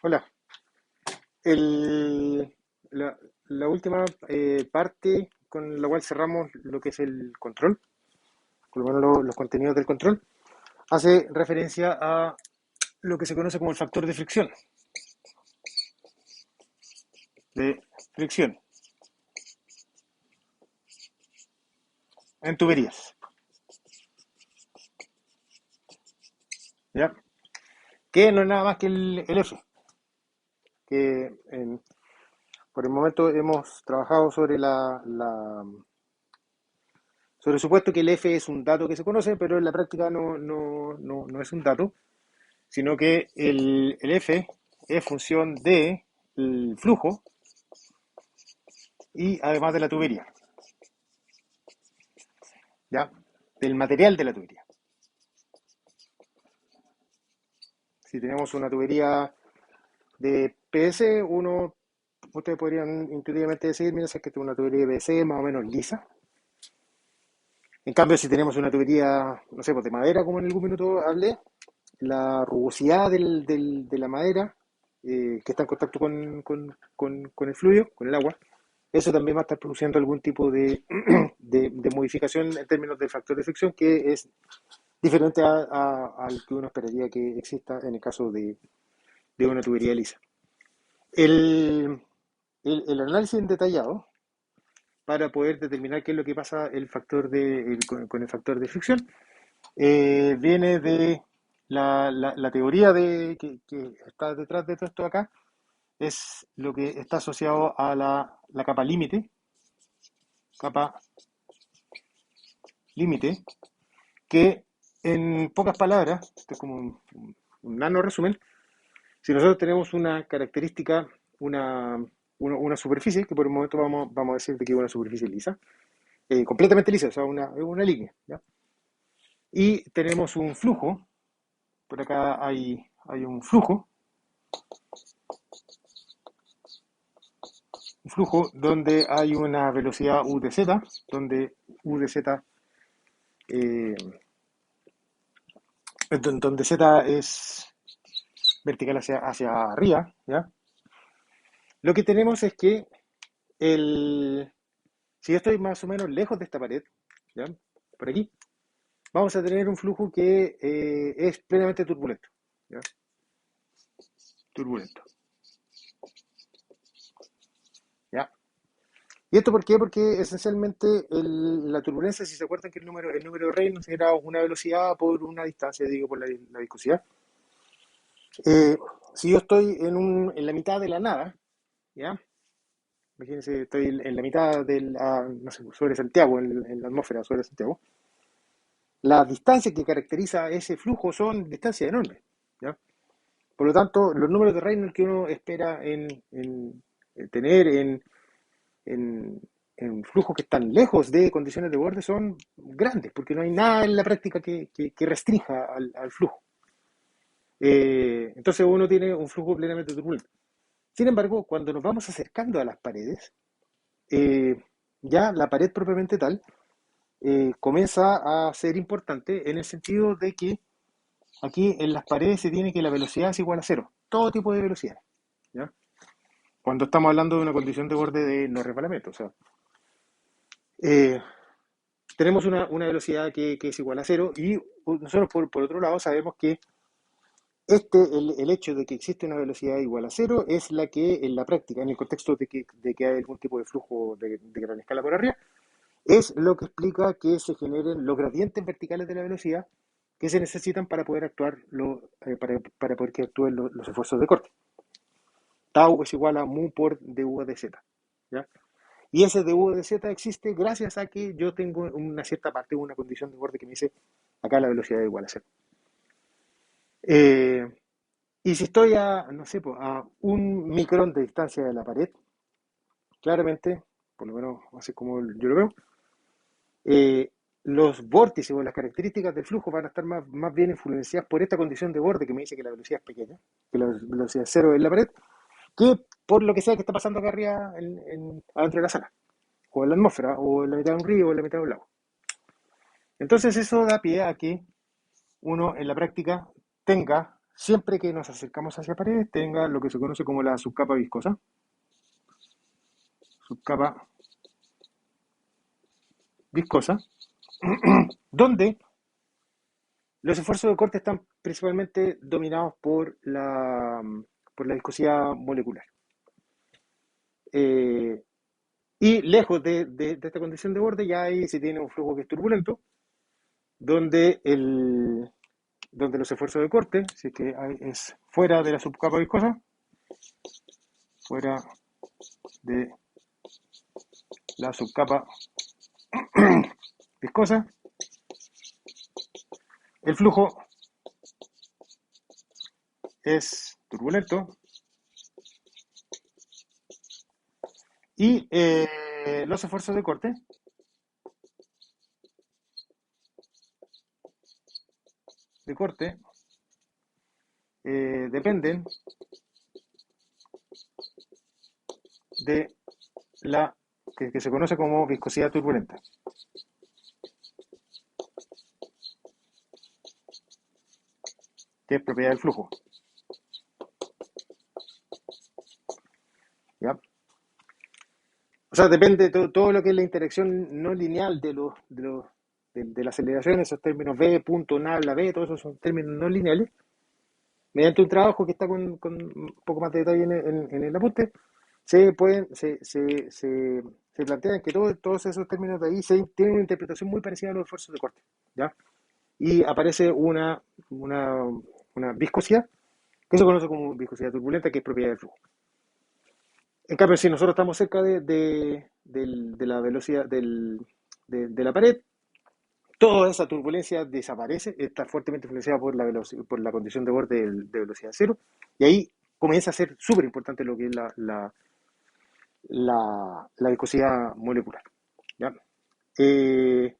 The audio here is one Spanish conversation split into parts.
Hola. El- la última parte con la cual cerramos lo que es el control, por lo menos los contenidos del control, hace referencia a lo que se conoce como el factor de fricción en tuberías, ¿ya? Que no es nada más que el F, que por el momento hemos trabajado sobre sobre el supuesto que el F es un dato que se conoce, pero en la práctica no es un dato, sino que el F es función de el flujo y además de la tubería, ¿ya? Del material de la tubería. Si tenemos una tubería de PVC, ustedes podrían intuitivamente decir, mira, si es que tengo una tubería de PVC más o menos lisa. En cambio, si tenemos una tubería, no sé, pues de madera, como en algún minuto hablé, la rugosidad de la madera que está en contacto con el fluido, con el agua, eso también va a estar produciendo algún tipo de modificación en términos del factor de fricción que es diferente al que uno esperaría que exista en el caso de una tubería lisa. El, el análisis detallado para poder determinar qué es lo que pasa con el factor de fricción viene de la teoría que está detrás de todo esto acá, es lo que está asociado a la capa límite, que en pocas palabras, esto es como un nano resumen, si nosotros tenemos una característica, una superficie, que por el momento vamos a decir de que es una superficie lisa, completamente lisa, o sea, una línea, ¿ya? Y tenemos un flujo, por acá hay un flujo donde hay una velocidad u de z, donde u de z, eh, donde z es vertical hacia arriba, ¿ya? Lo que tenemos es que el, si yo estoy más o menos lejos de esta pared, ¿ya? Por aquí, vamos a tener un flujo que es plenamente turbulento, ¿ya? Turbulento, ¿ya? ¿Y esto por qué? Porque esencialmente la turbulencia, si se acuerdan que el número de Reynolds era una velocidad por una distancia, digo, por la viscosidad. Eh, si yo estoy en la mitad de la nada, ¿ya? Imagínense, estoy en la mitad no sé, sobre Santiago, en la atmósfera sobre Santiago. Las distancias que caracteriza ese flujo son distancias enormes, ¿ya? Por lo tanto, los números de Reynolds que uno espera tener en, en flujos que están lejos de condiciones de borde son grandes, porque no hay nada en la práctica que restrinja al flujo. Entonces uno tiene un flujo plenamente turbulento. Sin embargo, cuando nos vamos acercando a las paredes, eh, ya la pared propiamente tal comienza a ser importante en el sentido de que aquí en las paredes se tiene que la velocidad es igual a cero, todo tipo de velocidad, ¿ya? Cuando estamos hablando de una condición de borde de no resbalamiento, o sea, eh, tenemos una velocidad que es igual a cero y nosotros por otro lado sabemos que el hecho de que existe una velocidad igual a cero es la que en la práctica, en el contexto de que hay algún tipo de flujo de gran escala por arriba, es lo que explica que se generen los gradientes verticales de la velocidad que se necesitan para poder para poder que actúen los esfuerzos de corte. Tau es igual a mu por du de z, ¿ya? Y ese du de z existe gracias a que yo tengo una cierta parte, una condición de borde que me dice acá la velocidad es igual a cero. Eh, y si estoy no sé, pues, a un micrón de distancia de la pared, claramente, por lo menos así como yo lo veo, eh, los vórtices o las características del flujo van a estar más bien influenciadas por esta condición de borde que me dice que la velocidad es pequeña, que la velocidad es cero en la pared, que por lo que sea que está pasando acá arriba adentro de la sala, o en la atmósfera, o en la mitad de un río, o en la mitad de un lago. Entonces eso da pie a que uno en la práctica tenga siempre que nos acercamos hacia paredes, tenga lo que se conoce como la subcapa viscosa, subcapa viscosa, donde los esfuerzos de corte están principalmente dominados por la viscosidad molecular. Eh, y lejos de esta condición de borde ya ahí se tiene un flujo que es turbulento, donde, donde los esfuerzos de corte, si es que es fuera de la subcapa viscosa, fuera de la subcapa viscosa, el flujo es turbulento y los esfuerzos de corte dependen de la que se conoce como viscosidad turbulenta, que es propiedad del flujo. ¿Ya? O sea, depende de todo lo que es la interacción no lineal de la aceleración, esos términos v, punto, nabla, v, todos esos son términos no lineales. Mediante un trabajo que está con un poco más de detalle en el apunte, se plantean que todos esos términos de ahí tienen una interpretación muy parecida a los esfuerzos de corte, ¿ya? Y aparece una viscosidad que se conoce como viscosidad turbulenta, que es propiedad del flujo. En cambio, si nosotros estamos cerca de la velocidad de la pared, toda esa turbulencia desaparece, está fuertemente influenciada por por la condición de borde de velocidad cero, y ahí comienza a ser súper importante lo que es la viscosidad molecular. ¿Ya? Eh,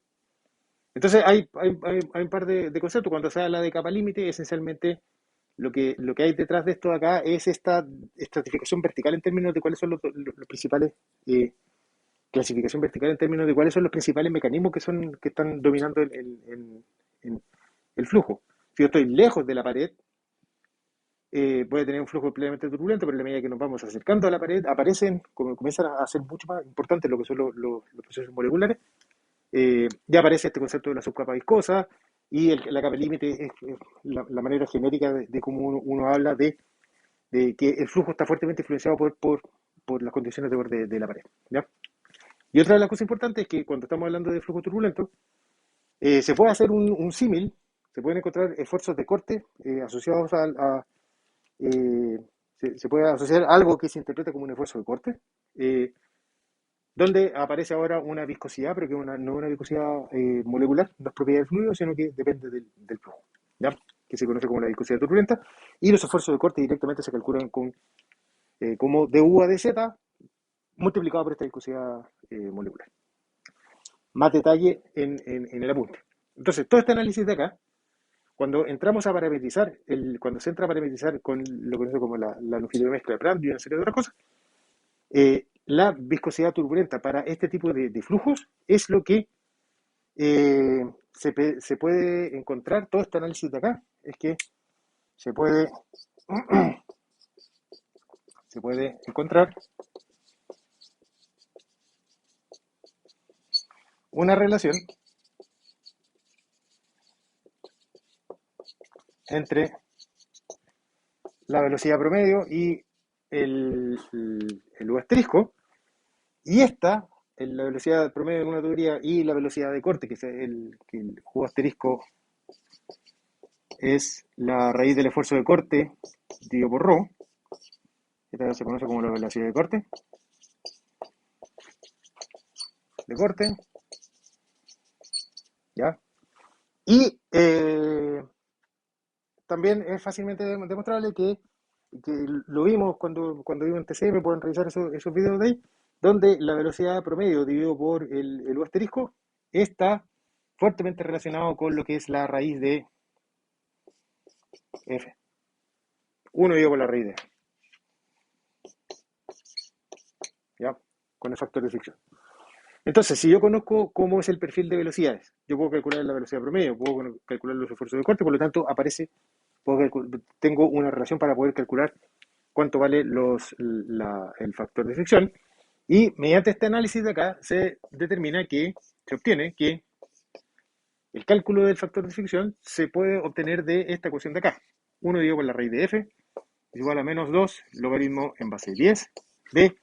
entonces hay un par de conceptos. Cuando se habla de capa límite, esencialmente lo que hay detrás de esto de acá es esta estratificación vertical en términos de cuáles son los principales, clasificación vertical en términos de cuáles son los principales mecanismos que están dominando en el flujo. Si yo estoy lejos de la pared, puede tener un flujo plenamente turbulento, pero a la medida que nos vamos acercando a la pared, comienzan a ser mucho más importantes lo que son los procesos moleculares. Ya aparece este concepto de la subcapa viscosa y la capa límite es la manera genérica de cómo uno habla de que el flujo está fuertemente influenciado por las condiciones de borde de la pared. ¿Ya? Y otra de las cosas importantes es que cuando estamos hablando de flujo turbulento, se puede hacer un símil, se pueden encontrar esfuerzos de corte asociados eh, se puede asociar algo que se interpreta como un esfuerzo de corte, eh, donde aparece ahora una viscosidad, pero que no una viscosidad molecular, no es propiedad del fluido, sino que depende del flujo, ¿ya? Que se conoce como la viscosidad turbulenta, y los esfuerzos de corte directamente se calculan como du a dz multiplicado por esta viscosidad molecular. Más detalle en el apunte. Entonces, todo este análisis de acá, cuando entramos a parametrizar, cuando se entra a parametrizar con lo que conoce como la longitud de mezcla de Prandtl y una serie de otras cosas, la viscosidad turbulenta para este tipo de flujos es lo que se puede encontrar. Todo este análisis de acá es que se puede, se puede encontrar una relación entre la velocidad promedio y el U asterisco, y esta, la velocidad promedio en una tubería y la velocidad de corte, que el U asterisco es la raíz del esfuerzo de corte dividido por ρ, esta se conoce como la velocidad de corte, ¿ya? Y también es fácilmente demostrable que lo vimos cuando vimos en TCM, pueden revisar esos videos de ahí, donde la velocidad promedio dividido por el U asterisco está fuertemente relacionado con lo que es la raíz de F. 1 dividido por la raíz de F, ¿ya? Con el factor de fricción. Entonces, si yo conozco cómo es el perfil de velocidades, yo puedo calcular la velocidad promedio, puedo calcular los esfuerzos de corte, por lo tanto aparece tengo una relación para poder calcular cuánto vale el factor de fricción. Y mediante este análisis de acá se determina que, se obtiene que el cálculo del factor de fricción se puede obtener de esta ecuación de acá. 1 dividido por la raíz de f es igual a menos 2 logaritmo en base de 10 de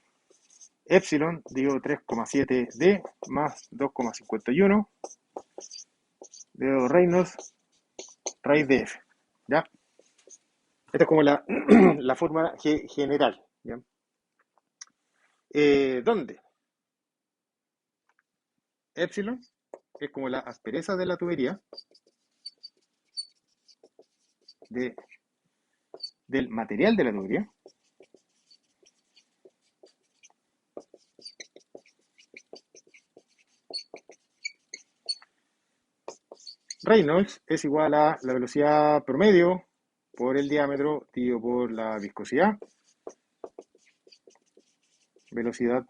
epsilon dividido 3,7d más 2,51 de Reynolds raíz de f. ¿Ya? Esta es como la forma general. ¿Ya? ¿Dónde? Epsilon es como la aspereza de la tubería de, del material de la tubería. Reynolds es igual a la velocidad promedio por el diámetro dividido por la viscosidad. Velocidad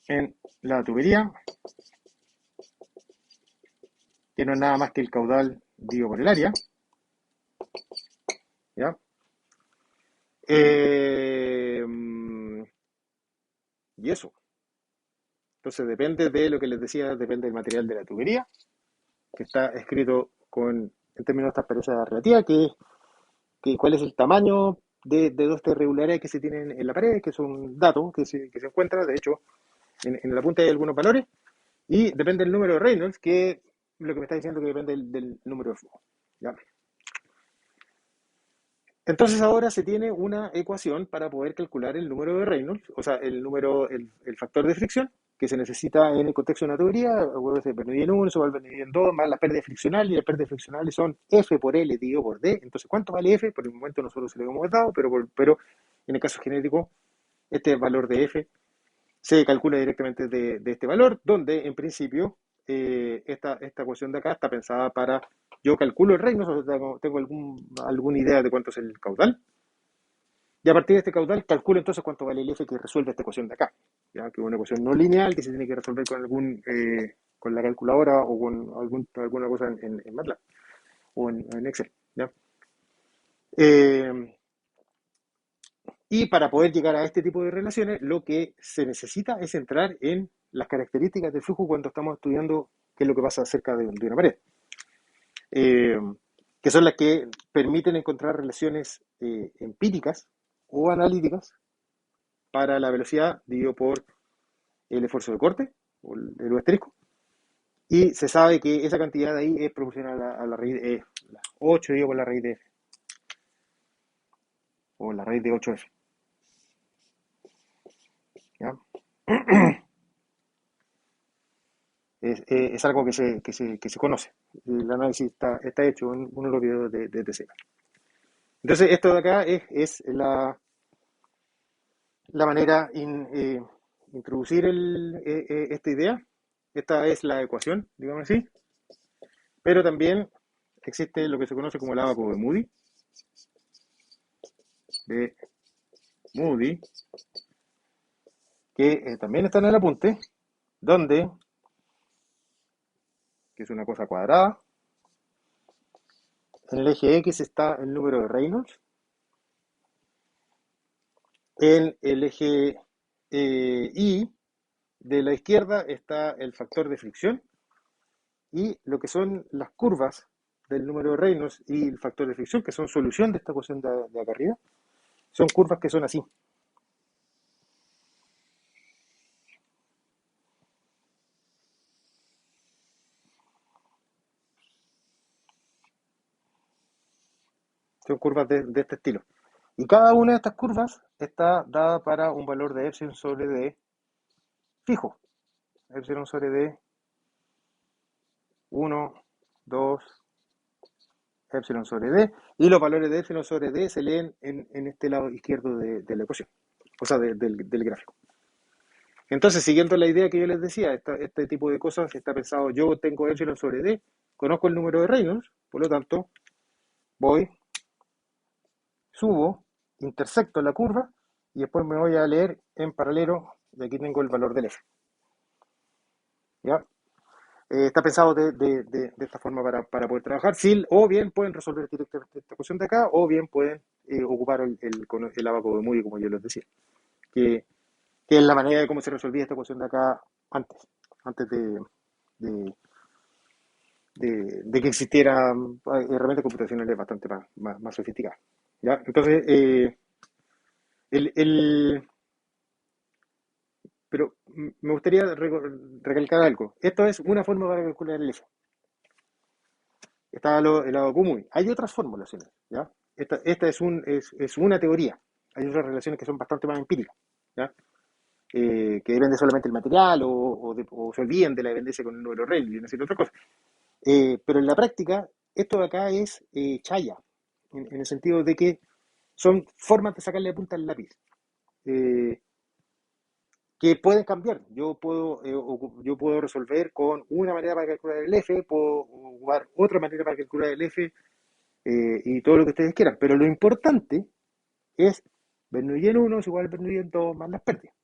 en la tubería, que no es nada más que el caudal dividido por el área. ¿Ya? Y eso. Entonces depende de lo que les decía, depende del material de la tubería, que está escrito en términos de esta aspereza relativa, que cuál es el tamaño de dos irregularidades que se tienen en la pared, que son datos que se encuentran, de hecho, en la punta hay algunos valores, y depende del número de Reynolds, que lo que me está diciendo que depende del número de flujo. ¿Ya? Entonces ahora se tiene una ecuación para poder calcular el número de Reynolds, o sea, el factor de fricción que se necesita en el contexto de una tubería. Se divide en 1, se vuelve a dividir en 2, más las pérdidas friccionales, y las pérdidas friccionales son F por L dividido por D. Entonces, ¿cuánto vale F? Por el momento nosotros se lo hemos dado, pero en el caso genético, este valor de F se calcula directamente de este valor, donde en principio esta ecuación de acá está pensada para, yo calculo el Reynolds, tengo alguna idea de cuánto es el caudal, y a partir de este caudal calculo entonces cuánto vale el F que resuelve esta ecuación de acá, ¿ya? Que es una ecuación no lineal que se tiene que resolver con la calculadora o con alguna cosa en MATLAB o en Excel, ¿ya? Eh, y para poder llegar a este tipo de relaciones, lo que se necesita es entrar en las características del flujo cuando estamos estudiando qué es lo que pasa cerca de una pared, eh, que son las que permiten encontrar relaciones empíricas o analíticas para la velocidad dividido por el esfuerzo de corte o el asterisco. Y se sabe que esa cantidad de ahí es proporcional a la raíz de 8 dividido por la raíz de f, o la raíz de 8f. ¿Ya? Es algo que se conoce. El análisis está hecho en uno de los videos de TCK. Entonces, esto de acá es la manera introducir esta idea. Esta es la ecuación, digamos así. Pero también existe lo que se conoce como el ábaco de Moody, que también está en el apunte, donde, que es una cosa cuadrada, en el eje X está el número de Reynolds, en el eje Y de la izquierda está el factor de fricción, y lo que son las curvas del número de Reynolds y el factor de fricción, que son solución de esta ecuación de acá arriba, son curvas que son así. Son curvas de este estilo. Y cada una de estas curvas está dada para un valor de epsilon sobre d fijo. Epsilon sobre d 1, 2, epsilon sobre d. Y los valores de epsilon sobre d se leen en este lado izquierdo de la ecuación, o sea, del gráfico. Entonces, siguiendo la idea que yo les decía, este tipo de cosas está pensado, yo tengo epsilon sobre d, conozco el número de Reynolds, por lo tanto, voy, subo, intersecto la curva, y después me voy a leer en paralelo, y aquí tengo el valor del F. ¿Ya? Está pensado de esta forma para poder trabajar, sí, o bien pueden resolver directamente esta ecuación de acá, o bien pueden ocupar el abaco de Moody, como yo les decía, que, que es la manera de cómo se resolvía esta ecuación de acá antes de, de que existieran herramientas computacionales bastante más sofisticadas. ¿Ya? Entonces, el, el- pero me gustaría recalcar algo. Esto es una forma para calcular el F. Está el lado común. Hay otras formulaciones, ¿ya? Esta es una teoría. Hay otras relaciones que son bastante más empíricas, ¿ya? Que depende solamente del material o se olviden de la dependencia con el número Rayleigh y una serie de otras cosas. Pero en la práctica, esto de acá es chaya, en el sentido de que son formas de sacarle punta al lápiz. Eh, que pueden cambiar. Yo puedo resolver con una manera para calcular el F, puedo jugar otra manera para calcular el F, y todo lo que ustedes quieran. Pero lo importante es Bernoulli en 1 es igual a Bernoulli en 2 más las pérdidas.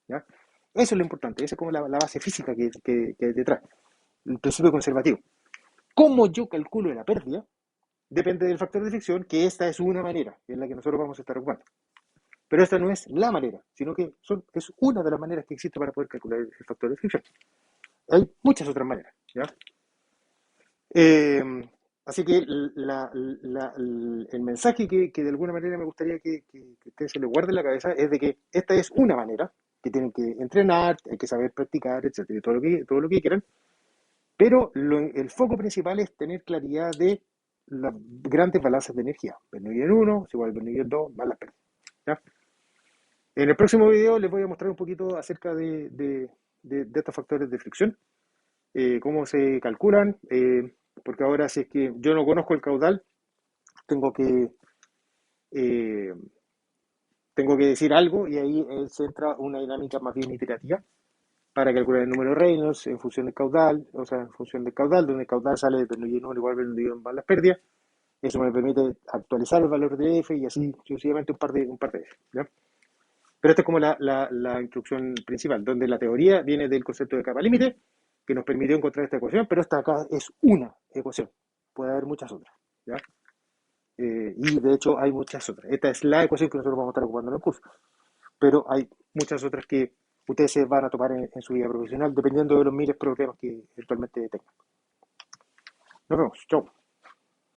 ¿Ya? Eso es lo importante, esa es como la base física que hay detrás, el principio conservativo. ¿Cómo yo calculo la pérdida? Depende del factor de fricción, que esta es una manera en la que nosotros vamos a estar ocupando. Pero esta no es la manera, sino que es una de las maneras que existe para poder calcular el factor de fricción. Hay muchas otras maneras. ¿Ya? Eh, Así que el mensaje que de alguna manera me gustaría que ustedes se les guarde en la cabeza es de que esta es una manera, que tienen que entrenar, hay que saber practicar, etcétera, todo lo que quieran, pero el foco principal es tener claridad de las grandes balanzas de energía. Bernoulli en 1 es igual a Bernoulli en 2 más las pérdidas. ¿Ya? En el próximo video les voy a mostrar un poquito acerca de estos factores de fricción, cómo se calculan, porque ahora si es que yo no conozco el caudal, tengo que, eh, tengo que decir algo y ahí se entra una dinámica más bien iterativa para calcular el número de Reynolds en función del caudal, o sea, en función del caudal, donde el caudal sale de Bernoulli igual a Bernoulli más las pérdidas. Eso me permite actualizar el valor de F y así sucesivamente un par de veces. ¿Ya? Pero esta es como la instrucción principal, donde la teoría viene del concepto de capa límite, que nos permitió encontrar esta ecuación, pero esta acá es una ecuación. Puede haber muchas otras. ¿Ya? Y de hecho hay muchas otras. Esta es la ecuación que nosotros vamos a estar ocupando en el curso. Pero hay muchas otras que ustedes se van a tomar en su vida profesional, dependiendo de los miles de problemas que eventualmente tengan. Nos vemos. Chau.